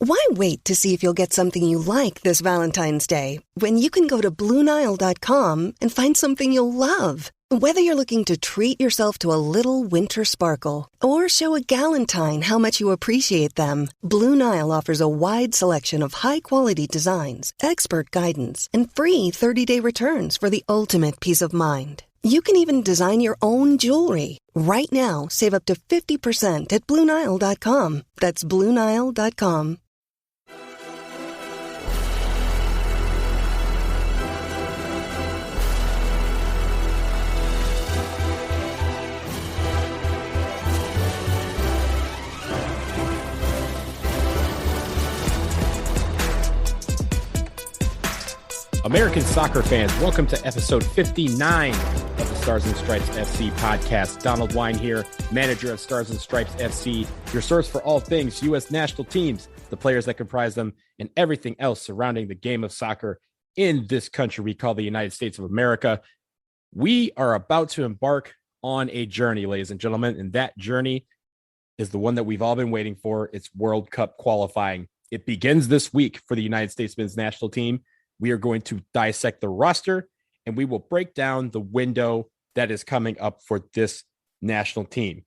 Why wait to see if you'll get something you like this Valentine's Day when you can go to BlueNile.com and find something you'll love? Whether you're looking to treat yourself to a little winter sparkle or show a galentine how much you appreciate them, Blue Nile offers a wide selection of high-quality designs, expert guidance, and free 30-day returns for the ultimate peace of mind. You can even design your own jewelry. Right now, save up to 50% at BlueNile.com. That's BlueNile.com. American soccer fans, welcome to episode 59 of the Stars and Stripes FC podcast. Donald Wine here, manager of Stars and Stripes FC, your source for all things U.S. national teams, the players that comprise them, and everything else surrounding the game of soccer in this country we call the United States of America. We are about to embark on a journey, ladies and gentlemen, and that journey is the one that we've all been waiting for. It's World Cup qualifying. It begins this week for the United States men's national team. We are going to dissect the roster, and we will break down the window that is coming up for this national team.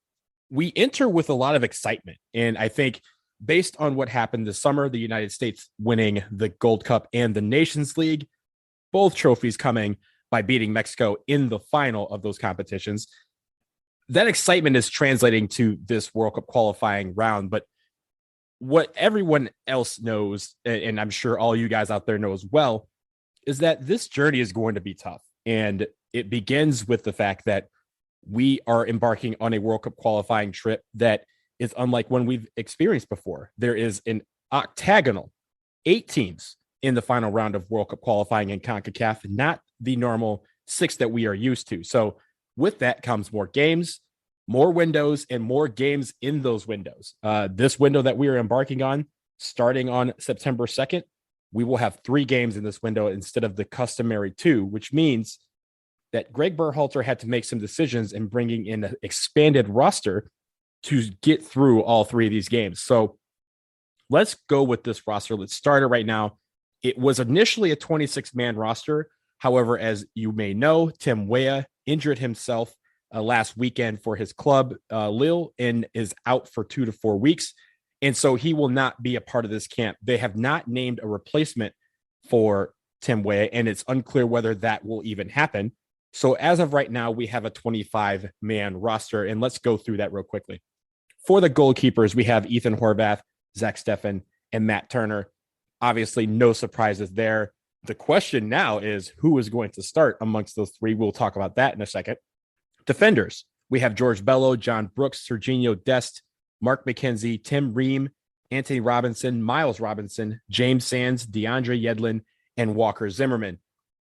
We enter with a lot of excitement, and I think based on what happened this summer, the United States winning the Gold Cup and the Nations League, both trophies coming by beating Mexico in the final of those competitions, that excitement is translating to this World Cup qualifying round. But what everyone else knows, and I'm sure all you guys out there know as well, is that this journey is going to be tough. And it begins with the fact that we are embarking on a World Cup qualifying trip that is unlike one we've experienced before. There is an octagonal 8 teams in the final round of World Cup qualifying in CONCACAF, not the normal 6 that we are used to. So with that comes more games, more windows, and more games in those windows. This window that we are embarking on, starting on September 2nd, we will have 3 games in this window instead of the customary 2, which means that Greg Berhalter had to make some decisions in bringing in an expanded roster to get through all 3 of these games. So let's go with this roster. Let's start it right now. It was initially a 26-man roster. However, as you may know, Tim Weah injured himself last weekend for his club, Lille, and is out for 2 to 4 weeks. And so he will not be a part of this camp. They have not named a replacement for Tim Weah, and it's unclear whether that will even happen. So as of right now, we have a 25-man roster, and let's go through that real quickly. For the goalkeepers, we have Ethan Horvath, Zach Steffen, and Matt Turner. Obviously, no surprises there. The question now is who is going to start amongst those 3. We'll talk about that in a second. Defenders, we have George Bello, John Brooks, Serginho Dest, Mark McKenzie, Tim Ream, Anthony Robinson, Miles Robinson, James Sands, DeAndre Yedlin, and Walker Zimmerman.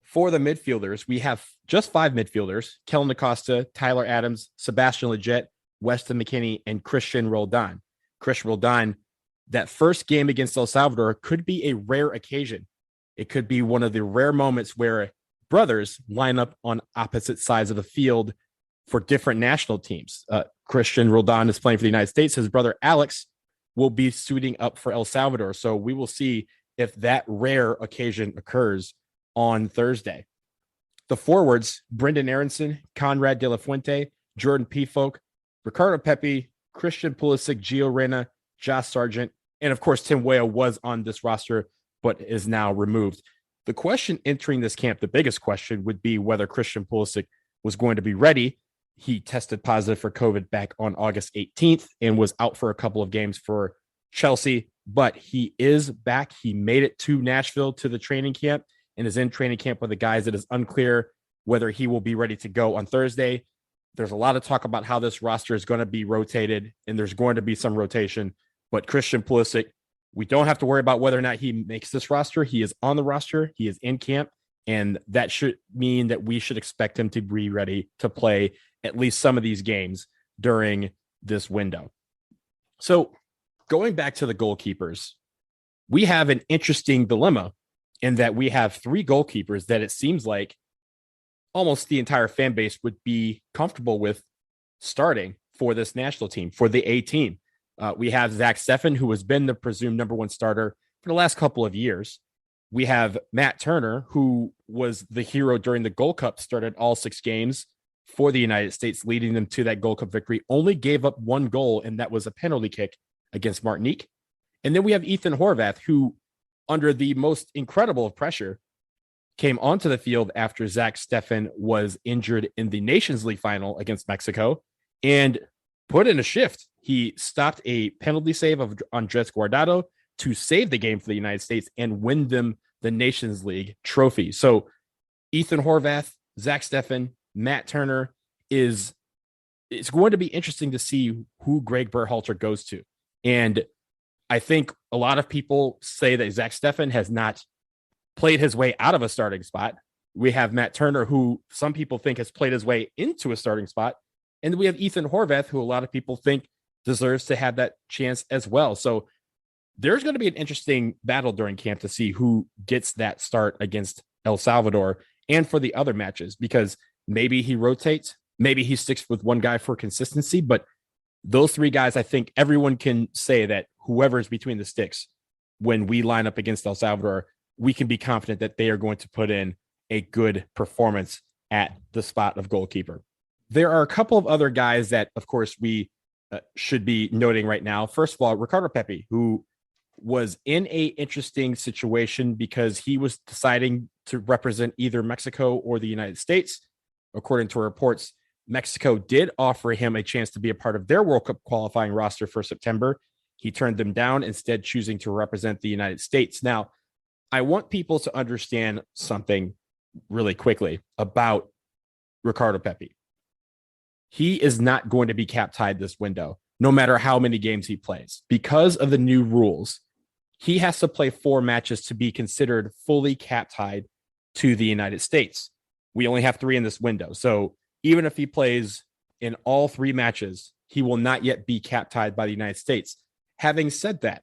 For the midfielders, we have just 5 midfielders: Kellen Acosta, Tyler Adams, Sebastian Lletget, Weston McKennie, and Christian Roldan. Christian Roldan, that first game against El Salvador could be a rare occasion. It could be one of the rare moments where brothers line up on opposite sides of the field for different national teams. Christian Roldan is playing for the United States. His brother Alex will be suiting up for El Salvador. So we will see if that rare occasion occurs on Thursday. The forwards, Brendan Aronson, Konrad de la Fuente, Jordan Pefok, Ricardo Pepi, Christian Pulisic, Gio Reyna, Josh Sargent, and of course, Tim Weah was on this roster, but is now removed. The question entering this camp, the biggest question, would be whether Christian Pulisic was going to be ready. He tested positive for COVID back on August 18th and was out for a couple of games for Chelsea, but he is back. He made it to Nashville to the training camp and is in training camp with the guys. It is unclear whether he will be ready to go on Thursday. There's a lot of talk about how this roster is going to be rotated, and there's going to be some rotation, but Christian Pulisic, we don't have to worry about whether or not he makes this roster. He is on the roster. He is in camp, and that should mean that we should expect him to be ready to play at least some of these games during this window. So going back to the goalkeepers, we have an interesting dilemma in that we have 3 goalkeepers that it seems like almost the entire fan base would be comfortable with starting for this national team, for the A team. We have Zach Steffen, who has been the presumed number one starter for the last couple of years. We have Matt Turner, who was the hero during the Gold Cup, started all 6 games for the United States, leading them to that Gold Cup victory, only gave up 1 goal, and that was a penalty kick against Martinique. And then we have Ethan Horvath, who, under the most incredible of pressure, came onto the field after Zach Steffen was injured in the Nations League final against Mexico and put in a shift. He stopped a penalty save of Andres Guardado to save the game for the United States and win them the Nations League trophy. So Ethan Horvath, Zach Steffen, Matt Turner it's going to be interesting to see who Greg Berhalter goes to. And I think a lot of people say that Zach Steffen has not played his way out of a starting spot. We have Matt Turner, who some people think has played his way into a starting spot. And we have Ethan Horvath, who a lot of people think deserves to have that chance as well. So there's going to be an interesting battle during camp to see who gets that start against El Salvador and for the other matches, because maybe he rotates, maybe he sticks with one guy for consistency, but those 3 guys, I think everyone can say that whoever is between the sticks, when we line up against El Salvador, we can be confident that they are going to put in a good performance at the spot of goalkeeper. There are a couple of other guys that, of course, we should be noting right now. First of all, Ricardo Pepi, who was in a interesting situation because he was deciding to represent either Mexico or the United States. According to reports, Mexico did offer him a chance to be a part of their World Cup qualifying roster for September. He turned them down, instead choosing to represent the United States. Now, I want people to understand something really quickly about Ricardo Pepi. He is not going to be cap-tied this window, no matter how many games he plays. Because of the new rules, he has to play 4 matches to be considered fully cap-tied to the United States. We only have 3 in this window. So even if he plays in all 3 matches, he will not yet be cap-tied by the United States. Having said that,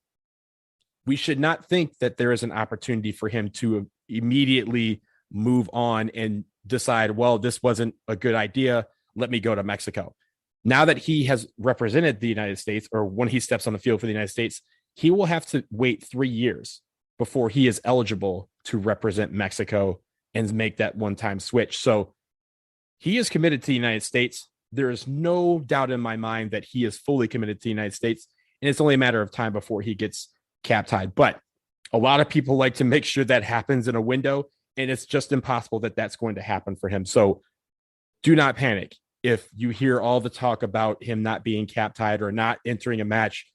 we should not think that there is an opportunity for him to immediately move on and decide, well, this wasn't a good idea. Let me go to Mexico. Now that he has represented the United States, or when he steps on the field for the United States, he will have to wait 3 years before he is eligible to represent Mexico and make that one-time switch. So he is committed to the United States. There is no doubt in my mind that he is fully committed to the United States, and it's only a matter of time before he gets cap-tied. But a lot of people like to make sure that happens in a window, and it's just impossible that that's going to happen for him. So do not panic if you hear all the talk about him not being cap-tied or not entering a match.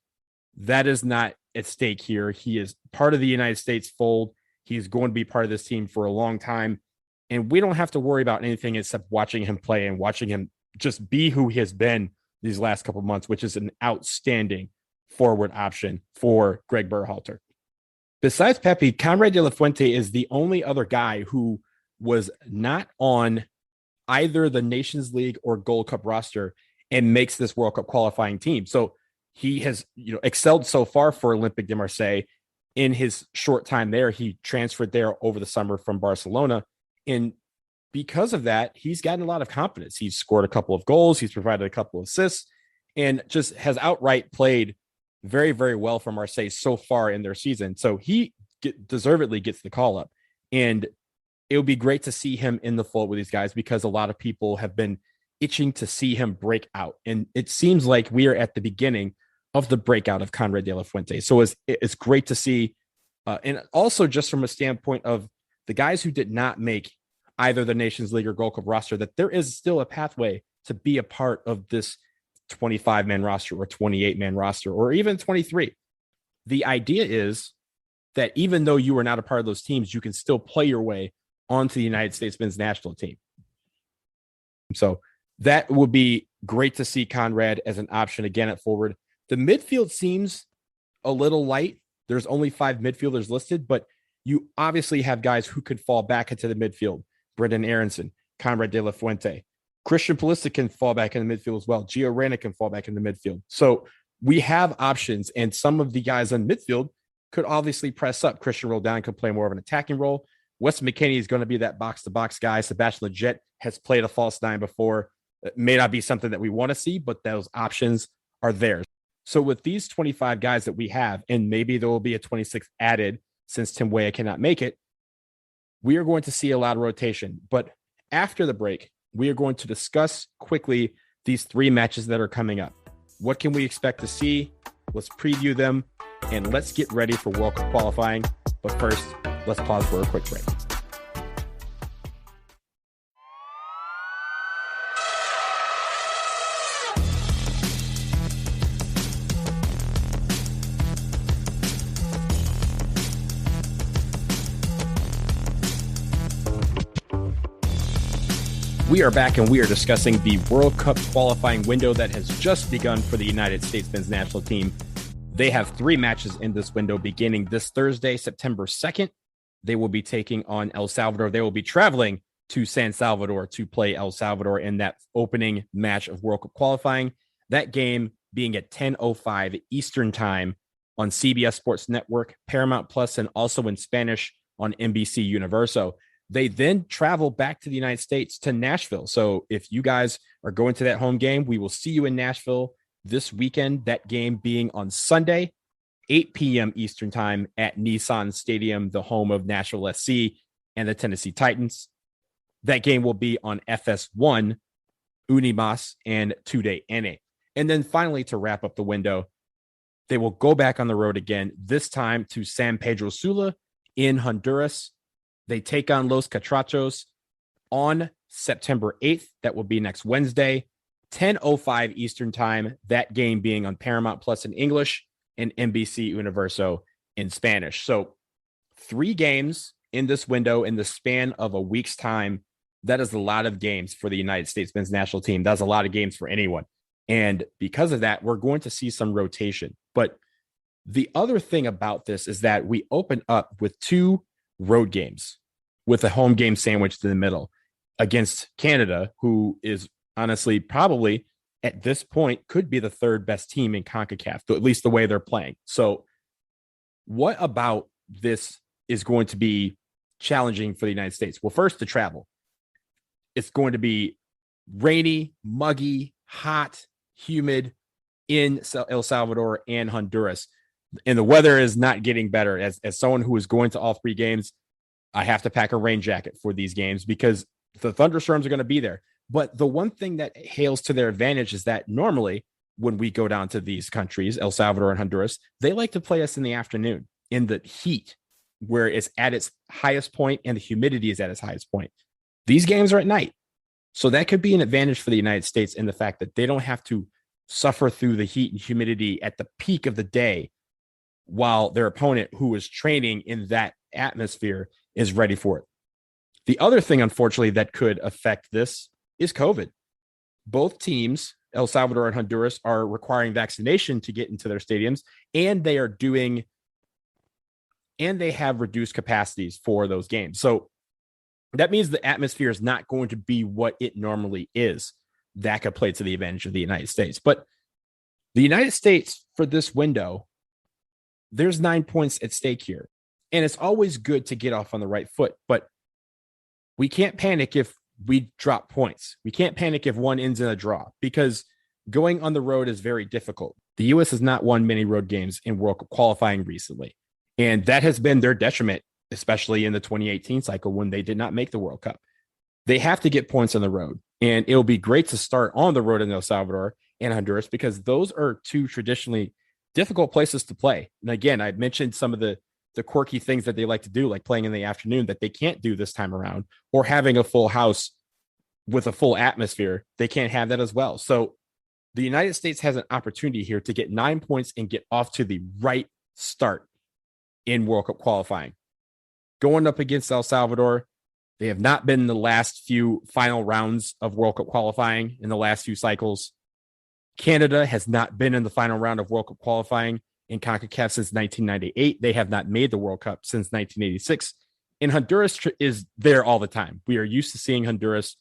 That is not at stake here. He is part of the United States fold. He's going to be part of this team for a long time, and we don't have to worry about anything except watching him play and watching him just be who he has been these last couple of months, which is an outstanding forward option for Greg Berhalter. Besides Pepi, Konrad de la Fuente is the only other guy who was not on either the Nations League or Gold Cup roster and makes this World Cup qualifying team. So he has, excelled so far for Olympique de Marseille. In his short time there, he transferred there over the summer from Barcelona. And because of that, he's gotten a lot of confidence. He's scored a couple of goals. He's provided a couple of assists and just has outright played very, very well for Marseille so far in their season. So he deservedly gets the call up. And it would be great to see him in the fold with these guys, because a lot of people have been itching to see him break out. And it seems like we are at the beginning of the breakout of Konrad de la Fuente. So it's great to see. And also just from a standpoint of the guys who did not make either the Nations League or Gold Cup roster, that there is still a pathway to be a part of this 25-man roster or 28-man roster or even 23. The idea is that even though you are not a part of those teams, you can still play your way onto the United States men's national team. So that would be great to see Konrad as an option again at forward. The midfield seems a little light. There's only 5 midfielders listed, but you obviously have guys who could fall back into the midfield. Brendan Aronson, Konrad de la Fuente, Christian Pulisic can fall back in the midfield as well. Gio Reyna can fall back in the midfield. So we have options, and some of the guys on midfield could obviously press up. Christian Roldan could play more of an attacking role. Wes McKennie is going to be that box-to-box guy. Sebastian Lletget has played a false nine before. It may not be something that we want to see, but those options are there. So with these 25 guys that we have, and maybe there will be a 26th added since Tim Weah cannot make it, we are going to see a lot of rotation. But after the break, we are going to discuss quickly these 3 matches that are coming up. What can we expect to see? Let's preview them, and let's get ready for World Cup qualifying. But first, let's pause for a quick break. We are back, and we are discussing the World Cup qualifying window that has just begun for the United States men's national team. They have 3 matches in this window beginning this Thursday, September 2nd. They will be taking on El Salvador. They will be traveling to San Salvador to play El Salvador in that opening match of World Cup qualifying. That game being at 10:05 Eastern Time on CBS Sports Network, Paramount Plus, and also in Spanish on NBC Universo. They then travel back to the United States to Nashville. So if you guys are going to that home game, we will see you in Nashville this weekend. That game being on Sunday, 8 p.m. Eastern Time at Nissan Stadium, the home of Nashville SC and the Tennessee Titans. That game will be on FS1, Unimas, and Today NA. And then finally, to wrap up the window, they will go back on the road again, this time to San Pedro Sula in Honduras. They take on Los Catrachos on September 8th. That will be next Wednesday, 10:05 Eastern Time. That game being on Paramount Plus in English and NBC Universo in Spanish. So 3 games in this window in the span of a week's time. That is a lot of games for the United States men's national team. That's a lot of games for anyone. And because of that, we're going to see some rotation. But the other thing about this is that we open up with 2 road games with a home game sandwiched in the middle against Canada, who is honestly probably at this point could be the 3rd best team in CONCACAF, at least the way they're playing. So what about this is going to be challenging for the United States? Well, first, the travel. It's going to be rainy, muggy, hot, humid in El Salvador and Honduras. And the weather is not getting better. As someone who is going to all 3 games, I have to pack a rain jacket for these games because the thunderstorms are going to be there. But the one thing that hails to their advantage is that normally when we go down to these countries, El Salvador and Honduras, they like to play us in the afternoon in the heat where it's at its highest point and the humidity is at its highest point. These games are at night. So that could be an advantage for the United States in the fact that they don't have to suffer through the heat and humidity at the peak of the day while their opponent, who is training in that atmosphere, is ready for it. The other thing, unfortunately, that could affect this is COVID. Both teams, El Salvador and Honduras, are requiring vaccination to get into their stadiums, and they have reduced capacities for those games. So that means the atmosphere is not going to be what it normally is. That could play to the advantage of the United States. But the United States, for this window, there's 9 points at stake here. And it's always good to get off on the right foot, but we can't panic if we drop points. We can't panic if one ends in a draw because going on the road is very difficult. The U.S. has not won many road games in World Cup qualifying recently, and that has been their detriment, especially in the 2018 cycle when they did not make the World Cup. They have to get points on the road, and it'll be great to start on the road in El Salvador and Honduras because those are 2 traditionally difficult places to play. And again, I mentioned some of the quirky things that they like to do, like playing in the afternoon that they can't do this time around, or having a full house with a full atmosphere. They can't have that as well. So the United States has an opportunity here to get 9 points and get off to the right start in World Cup qualifying. Going up against El Salvador, they have not been in the last few final rounds of World Cup qualifying in the last few cycles. Canada has not been in the final round of World Cup qualifying in CONCACAF since 1998. They have not made the World Cup since 1986. And Honduras is there all the time. We are used to seeing Honduras.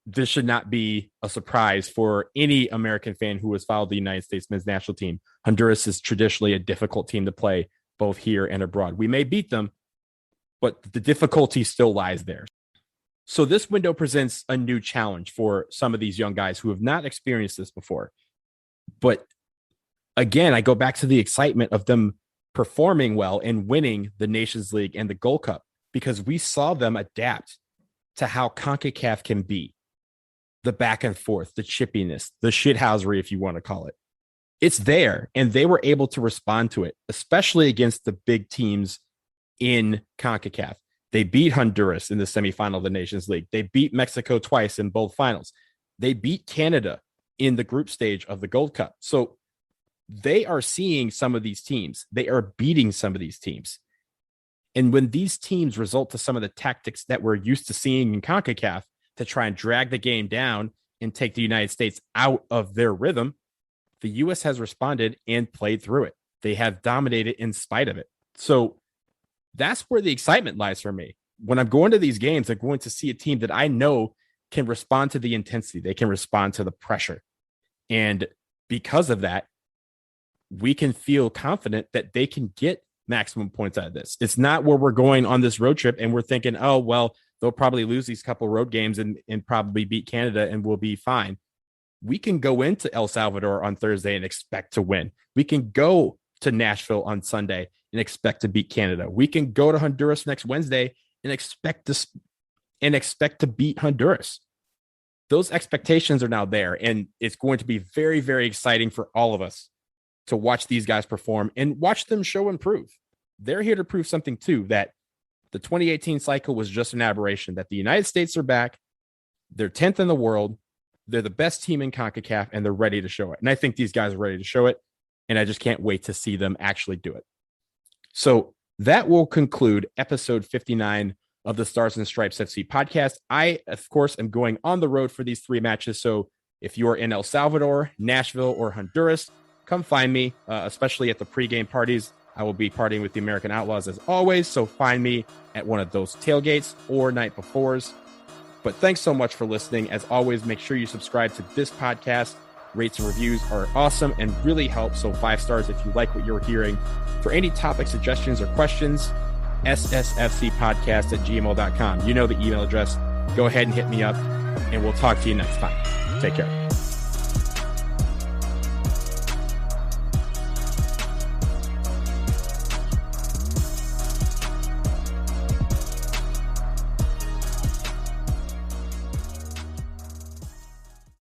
This should not be a surprise for any American fan who has followed the United States men's national team. Honduras is traditionally a difficult team to play both here and abroad. We may beat them, but the difficulty still lies there. So this window presents a new challenge for some of these young guys who have not experienced this before. But again, I go back to the excitement of them performing well and winning the Nations League and the Gold Cup, because we saw them adapt to how CONCACAF can be. The back and forth, the chippiness, the shithousery, if you want to call it. It's there, and they were able to respond to it, especially against the big teams in CONCACAF. They beat Honduras in the semifinal of the Nations League. They beat Mexico twice in both finals. They beat Canada in the group stage of the Gold Cup. So they are seeing some of these teams. They are beating some of these teams. And when these teams result to some of the tactics that we're used to seeing in CONCACAF to try and drag the game down and take the United States out of their rhythm, the U.S. has responded and played through it. They have dominated in spite of it. So that's where the excitement lies for me. When I'm going to these games, I'm going to see a team that I know can respond to the intensity. They can respond to the pressure. And because of that, we can feel confident that they can get maximum points out of this. It's not where we're going on this road trip and we're thinking, oh, well, they'll probably lose these couple road games and probably beat Canada and we'll be fine. We can go into El Salvador on Thursday and expect to win. We can go to Nashville on Sunday and expect to beat Canada. We can go to Honduras next Wednesday and expect to beat Honduras. Those expectations are now there, and it's going to be very, very exciting for all of us to watch these guys perform and watch them show and prove. They're here to prove something too, that the 2018 cycle was just an aberration, that the United States are back. They're 10th in the world. They're the best team in CONCACAF, and they're ready to show it. And I think these guys are ready to show it, and I just can't wait to see them actually do it. So that will conclude episode 59 of the Stars and Stripes FC podcast. I, of course, am going on the road for these 3 matches. So if you are in El Salvador, Nashville, or Honduras, come find me, especially at the pregame parties. I will be partying with the American Outlaws as always. So find me at one of those tailgates or night befores. But thanks so much for listening. As always, make sure you subscribe to this podcast. Rates and reviews are awesome and really help. So 5 stars if you like what you're hearing. For any topic suggestions or questions, ssfcpodcast@gmail.com. You know the email address. Go ahead and hit me up, and we'll talk to you next time. Take care.